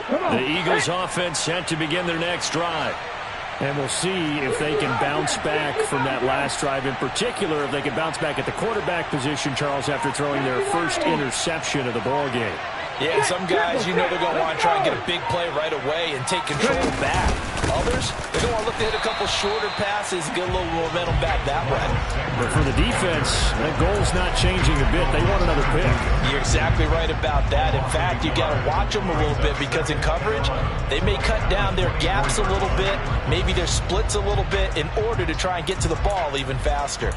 The Eagles offense set to begin their next drive. And we'll see if they can bounce back from that last drive. In particular, if they can bounce back at the quarterback position, Charles, after throwing their first interception of the ball game. Yeah, some guys, you know they're going to want to try and get a big play right away and take control back. Others, they're going to want to look to hit a couple shorter passes and get a little momentum back that way. But for the defense, that goal's not changing a bit. They want another pick. You're exactly right about that. In fact, you got to watch them a little bit because in coverage, they may cut down their gaps a little bit, maybe their splits a little bit in order to try and get to the ball even faster.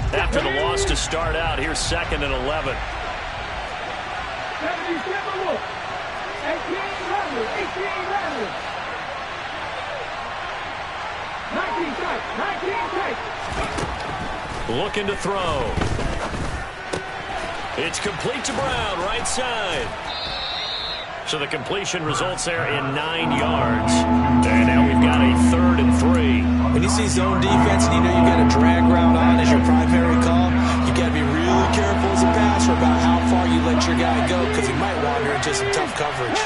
After the loss to start out, here's 2nd and 11. 18 Looking to throw. It's complete to Brown, right side. So the completion results there in 9 yards. And now we've got a 3rd and 3. When you see zone defense and you know you've got a drag route on as your primary call, you got to be really careful as a passer about how far you let your guy go because he might wander into some tough coverage.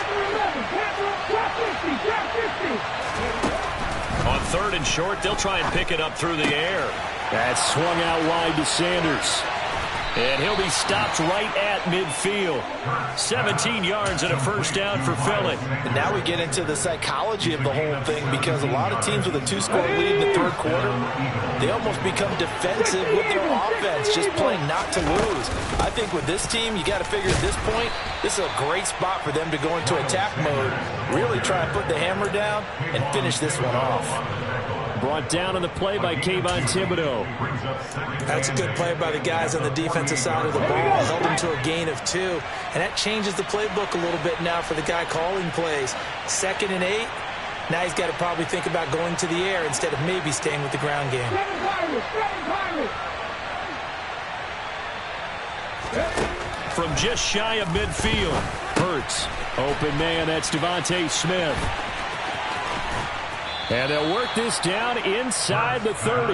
On 3rd and short, they'll try and pick it up through the air. That's swung out wide to Sanders. And he'll be stopped right at midfield. 17 yards and a first down for Philly. And now we get into the psychology of the whole thing because a lot of teams with a 2-score lead in the 3rd quarter, they almost become defensive with their offense, just playing not to lose. I think with this team, you got to figure at this point, this is a great spot for them to go into attack mode, really try and put the hammer down and finish this one off. Brought down on the play by Kayvon Thibodeau. That's a good play by the guys on the defensive side of the ball. Held him to a gain of 2. And that changes the playbook a little bit now for the guy calling plays. 2nd and 8. Now he's got to probably think about going to the air instead of maybe staying with the ground game. From just shy of midfield, Hurts. Open man, that's Devontae Smith. And they'll work this down inside the 30.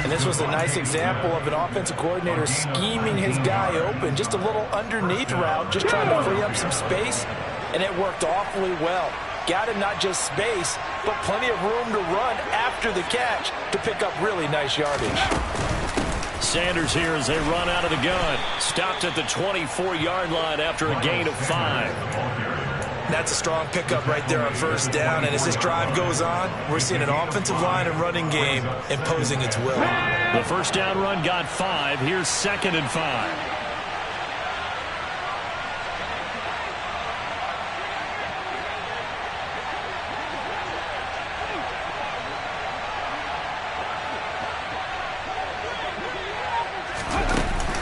And this was a nice example of an offensive coordinator scheming his guy open. Just a little underneath route, just trying to free up some space. And it worked awfully well. Got him not just space, but plenty of room to run after the catch to pick up really nice yardage. Sanders here as they run out of the gun. Stopped at the 24-yard line after a gain of 5. That's a strong pickup right there on first down. And as this drive goes on, we're seeing an offensive line and running game imposing its will. The first down run got 5. Here's 2nd and 5.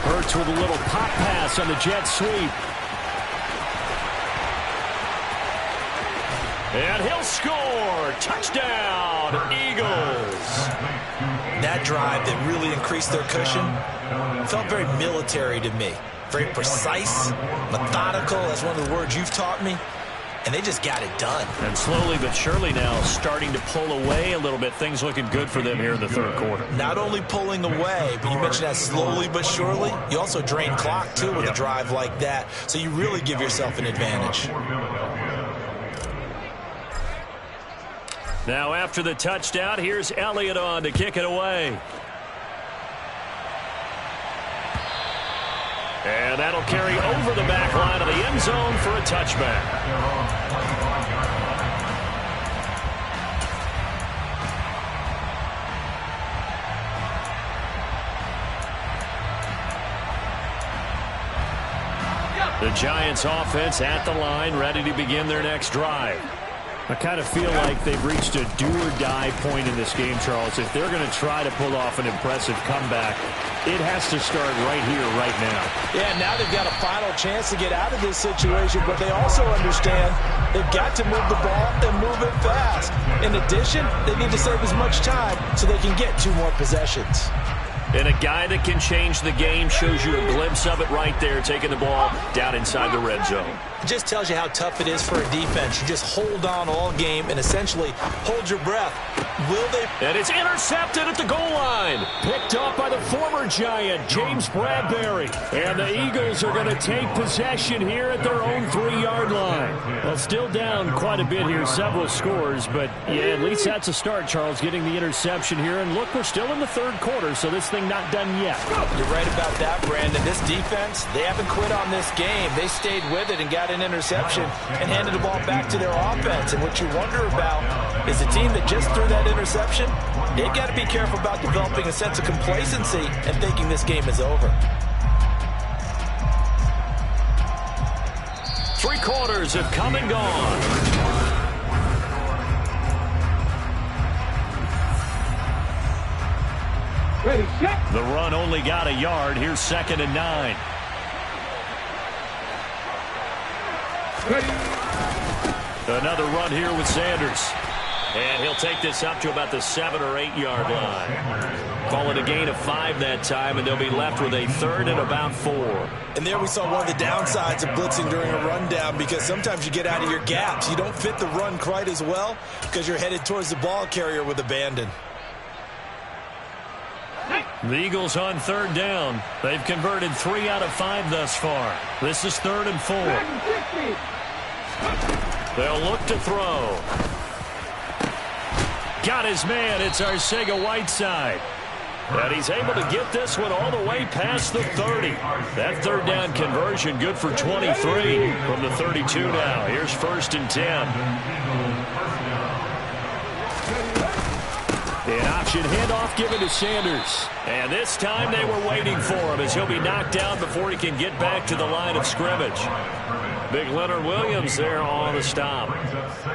Hurts with a little pop pass on the jet sweep. And he'll score. Touchdown, Eagles. That drive that really increased their cushion felt very military to me. Very precise, methodical. That's one of the words you've taught me. And they just got it done. And slowly but surely now starting to pull away a little bit. Things looking good for them here in the 3rd quarter. Not only pulling away, but you mentioned that slowly but surely. You also drain clock, too, with a drive like that. So you really give yourself an advantage. Now after the touchdown, here's Elliott on to kick it away. And that'll carry over the back line of the end zone for a touchback. The Giants offense at the line, ready to begin their next drive. I kind of feel like they've reached a do-or-die point in this game, Charles. If they're going to try to pull off an impressive comeback, it has to start right here, right now. Yeah, now they've got a final chance to get out of this situation, but they also understand they've got to move the ball and move it fast. In addition, they need to save as much time so they can get 2 more possessions. And a guy that can change the game shows you a glimpse of it right there, taking the ball down inside the red zone. It just tells you how tough it is for a defense. You just hold on all game and essentially hold your breath. Will they? And it's intercepted at the goal line. Picked off by the former Giant, James Bradbury. And the Eagles are going to take possession here at their own 3-yard line. Well, still down quite a bit here, several scores. But, yeah, at least that's a start, Charles, getting the interception here. And look, we're still in the third quarter, so this thing not done yet. You're right about that, Brandon. This defense, they haven't quit on this game. They stayed with it and got an interception and handed the ball back to their offense. And what you wonder about is the team that just threw that interception, they got to be careful about developing a sense of complacency and thinking this game is over. 3 quarters have come and gone. Ready, set. The run only got a yard. Here's 2nd and 9. Ready. Another run here with Sanders. And he'll take this up to about the 7 or 8 yard line. Call it a gain of 5 that time, and they'll be left with a 3rd and about 4. And there we saw one of the downsides of blitzing during a rundown, because sometimes you get out of your gaps. You don't fit the run quite as well because you're headed towards the ball carrier with abandon. The Eagles on 3rd down. They've converted 3 out of 5 thus far. This is 3rd and 4. They'll look to throw. Got his man. It's Arcega-Whiteside. And he's able to get this one all the way past the 30. That 3rd down conversion good for 23 from the 32 now. Here's 1st and 10. An option handoff given to Sanders. And this time they were waiting for him as he'll be knocked down before he can get back to the line of scrimmage. Big Leonard Williams there on the stop.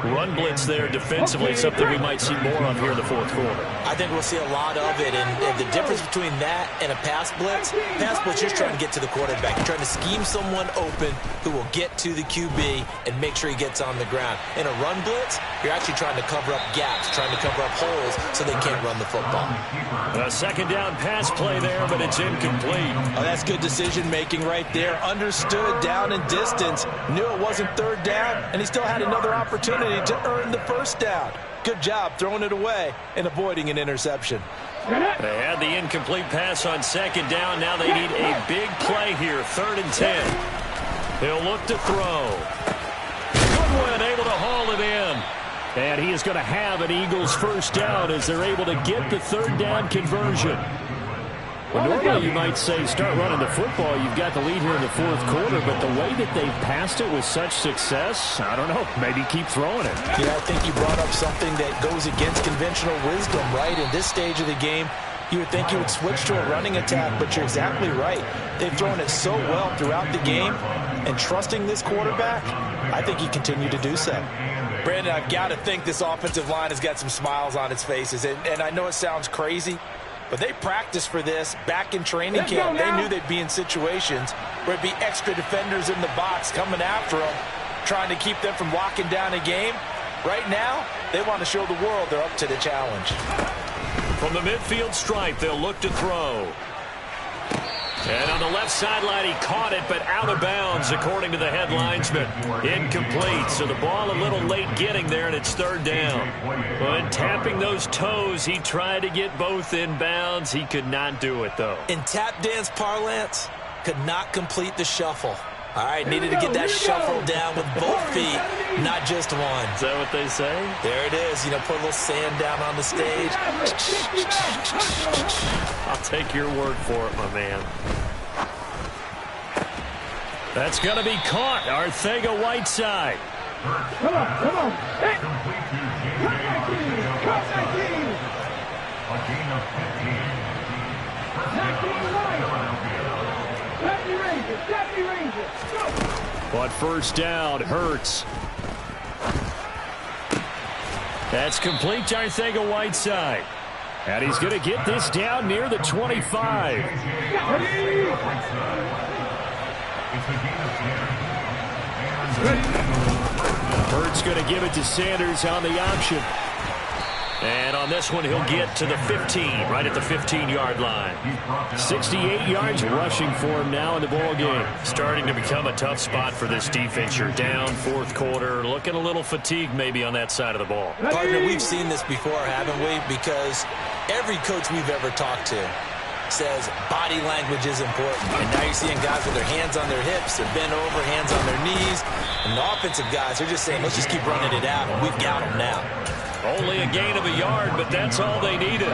Run blitz there defensively, something we might see more of here in the 4th quarter. I think we'll see a lot of it, and the difference between that and a pass blitz, you're trying to get to the quarterback. You're trying to scheme someone open who will get to the QB and make sure he gets on the ground. In a run blitz, you're actually trying to cover up gaps, trying to cover up holes so they can't run the football. A 2nd down pass play there, but it's incomplete. Oh, that's good decision-making right there. Understood down and distance. Knew it wasn't 3rd down, and he still had another opportunity to earn the 1st down. Good job throwing it away and avoiding an interception. They had the incomplete pass on 2nd down. Now they need a big play here, 3rd and 10. He'll look to throw. Goodwin able to haul it in. And he is going to have an Eagles 1st down as they're able to get the 3rd down conversion. Well, normally you might say start running the football. You've got the lead here in the 4th quarter, but the way that they've passed it with such success, I don't know, maybe keep throwing it. Yeah, I think you brought up something that goes against conventional wisdom, right? In this stage of the game, you would think you would switch to a running attack, but you're exactly right. They've thrown it so well throughout the game, and trusting this quarterback, I think he continued to do so. Brandon, I've got to think this offensive line has got some smiles on its faces, and I know it sounds crazy, but they practiced for this back in training camp. They knew they'd be in situations where it'd be extra defenders in the box coming after them, trying to keep them from locking down a game. Right now, they want to show the world they're up to the challenge. From the midfield stripe, they'll look to throw. And on the left sideline, he caught it, but out of bounds, according to the head linesman. Incomplete, so the ball a little late getting there, and it's 3rd down. When tapping those toes, he tried to get both in bounds. He could not do it, though. In tap dance parlance, could not complete the shuffle. All right, needed to get that shuffle down with both feet, not just one. Is that what they say? There it is. You know, put a little sand down on the stage. I'll take your word for it, my man. That's going to be caught. Arcega-Whiteside. Come on. Hey. Cut 19. A gain of 15. 70 Rangers. Go. But 1st down, Hurts. That's complete to Arcega-Whiteside. And he's going to get this down near the 25. Hurts going to give it to Sanders on the option. And on this one, he'll get to the 15, right at the 15-yard line. 68 yards rushing for him now in the ball game. Starting to become a tough spot for this defense. You're down fourth quarter, looking a little fatigued maybe on that side of the ball. Partner, we've seen this before, haven't we? Because every coach we've ever talked to says body language is important. And now you're seeing guys with their hands on their hips, they're bent over, hands on their knees. And the offensive guys are just saying, let's just keep running it out, and we've got them now. Only a gain of a yard, but that's all they needed.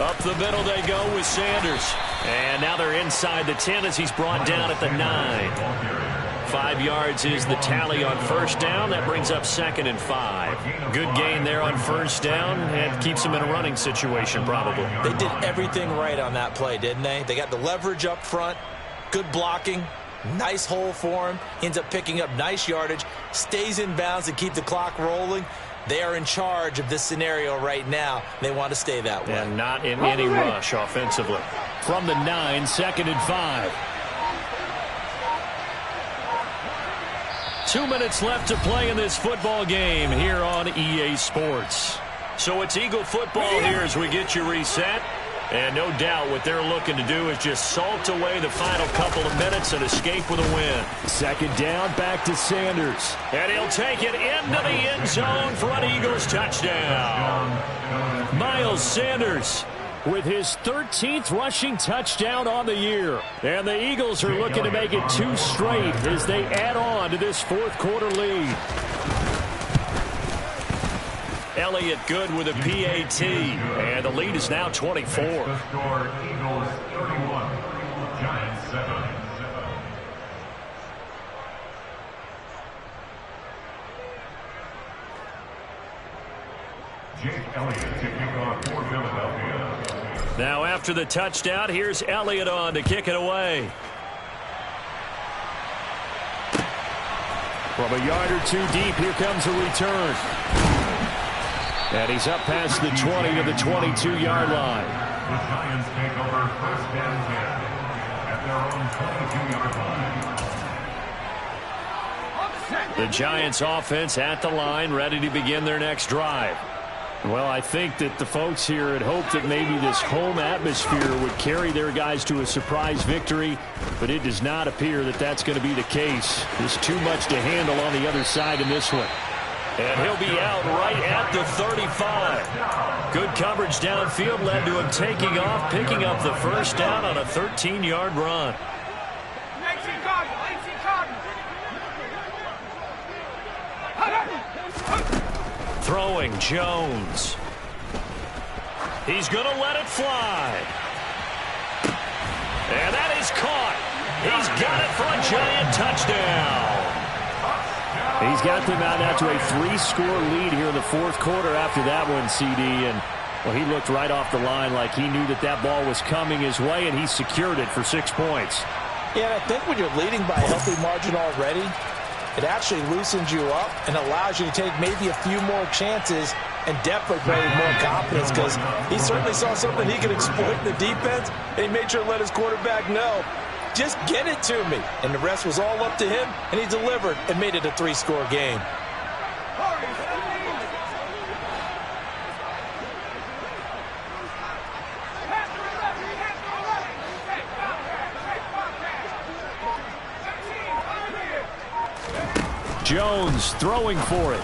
Up the middle they go with Sanders. And now they're inside the 10 as he's brought down at the 9. 5 yards is the tally on first down. That brings up 2nd and 5. Good gain there on first down and keeps them in a running situation probably. They did everything right on that play, didn't they? They got the leverage up front, good blocking, nice hole for him, ends up picking up nice yardage, stays in bounds and keep the clock rolling. They are in charge of this scenario right now. They want to stay that way. And not in any rush offensively. From the 9, 2nd and 5. 2 minutes left to play in this football game here on EA Sports. So it's Eagle football here as we get you reset. And no doubt what they're looking to do is just salt away the final couple of minutes and escape with a win. 2nd down, back to Sanders. And he'll take it into the end zone for an Eagles touchdown. Miles Sanders with his 13th rushing touchdown on the year. And the Eagles are looking to make it 2 straight as they add on to this fourth quarter lead. Elliott good with a PAT, and the lead is now 24. The score, Eagles 31, Giants 7. Jake Elliott kicking off for Philadelphia. Now after the touchdown, here's Elliott on to kick it away. From a yard or 2 deep, here comes a return. And he's up past the 20 to the 22-yard line. The Giants take over 1st and 10 at their own 22-yard line. The Giants offense at the line, ready to begin their next drive. Well, I think that the folks here had hoped that maybe this home atmosphere would carry their guys to a surprise victory, but it does not appear that that's going to be the case. There's too much to handle on the other side in this one. And he'll be out right at the 35. Good coverage downfield led to him taking off, picking up the first down on a 13-yard run. Throwing Jones. He's going to let it fly. And that is caught. He's got it for a Giant touchdown. He's got them out now to a 3-score lead here in the fourth quarter after that one, CD. And, well, he looked right off the line like he knew that that ball was coming his way, and he secured it for 6 points. Yeah, and I think when you're leading by a healthy margin already, it actually loosens you up and allows you to take maybe a few more chances and definitely play with more confidence because he certainly saw something he could exploit in the defense, and he made sure to let his quarterback know, just get it to me. And the rest was all up to him, and he delivered and made it a 3-score game. Jones throwing for it.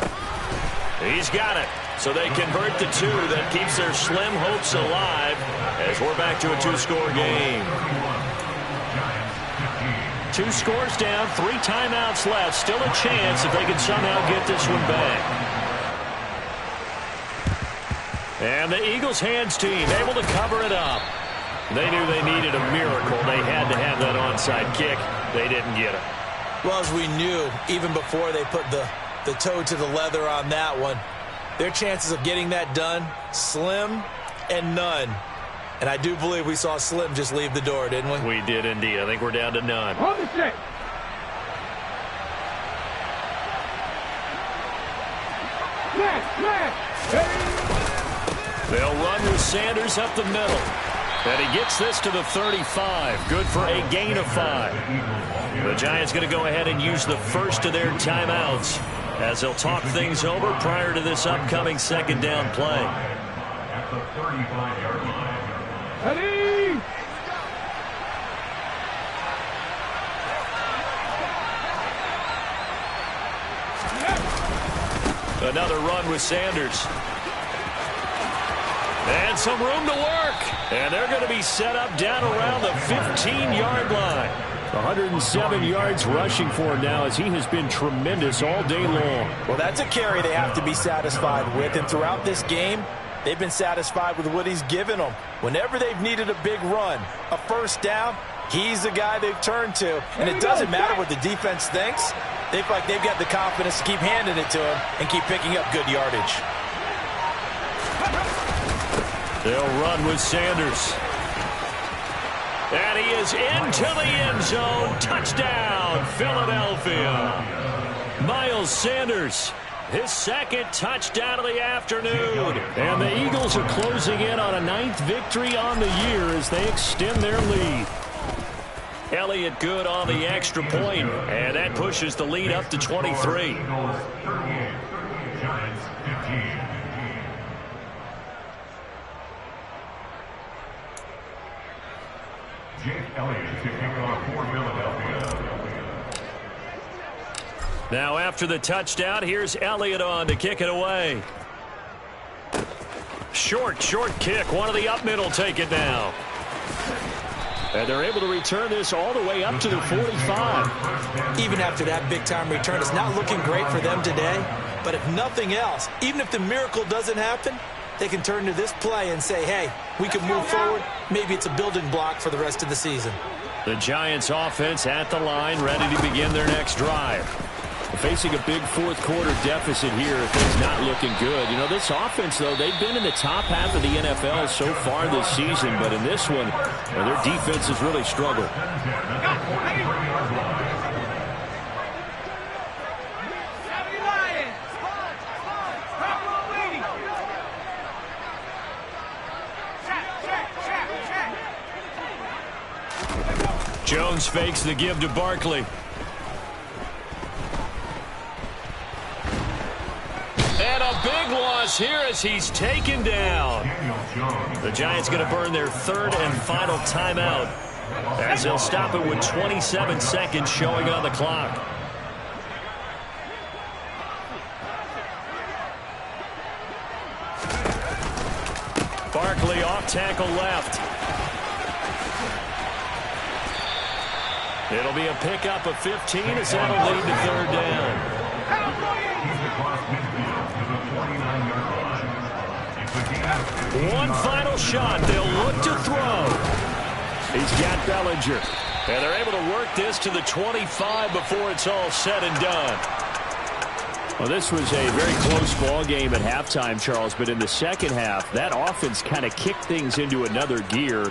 He's got it. So they convert the 2. That keeps their slim hopes alive as we're back to a 2-score game. 2 scores down, 3 timeouts left. Still a chance if they can somehow get this one back. And the Eagles hands team able to cover it up. They knew they needed a miracle. They had to have that onside kick. They didn't get it. Well, as we knew, even before they put the toe to the leather on that one, their chances of getting that done, slim and none. And I do believe we saw Slim just leave the door, didn't we? We did indeed. I think we're down to none. On the set. Flat. They'll run with Sanders up the middle. And he gets this to the 35. Good for a gain of 5. The Giants going to go ahead and use the first of their timeouts as they'll talk things over prior to this upcoming second down play. At the 35-yard line. Ready? Another run with Sanders. And some room to work. And they're going to be set up down around the 15-yard line. 107 yards rushing for him now as he has been tremendous all day long. Well, that's a carry they have to be satisfied with. And throughout this game, they've been satisfied with what he's given them. Whenever they've needed a big run, a first down, he's the guy they've turned to. And it doesn't matter what the defense thinks. They feel like they've got the confidence to keep handing it to him and keep picking up good yardage. They'll run with Sanders. And he is into the end zone. Touchdown, Philadelphia. Miles Sanders, his second touchdown of the afternoon. And the Eagles are closing in on a 9th victory on the year as they extend their lead. Elliott good on the extra point, and that pushes the lead up to 23. Eagles 38, Giants 15. Jake Elliott to kick off for Philadelphia. Now after the touchdown, here's Elliott on to kick it away. Short kick. One of the up middle take it now. And they're able to return this all the way up to the 45. Even after that big-time return, it's not looking great for them today. But if nothing else, even if the miracle doesn't happen, they can turn to this play and say, hey, we can move forward. Maybe it's a building block for the rest of the season. The Giants offense at the line, ready to begin their next drive. Facing a big fourth quarter deficit here, things not looking good. You know, this offense, though, they've been in the top half of the NFL so far this season, but in this one, their defense has really struggled. Jones fakes the give to Barkley. And a big loss here as he's taken down. The Giants going to burn their third and final timeout as they'll stop it with 27 seconds showing on the clock. Barkley off tackle left. It'll be a pickup of 15 as that'll lead to third down. One final shot. They'll look to throw. He's got Bellinger. And they're able to work this to the 25 before it's all said and done. Well, this was a very close ball game at halftime, Charles, but in the second half, that offense kind of kicked things into another gear.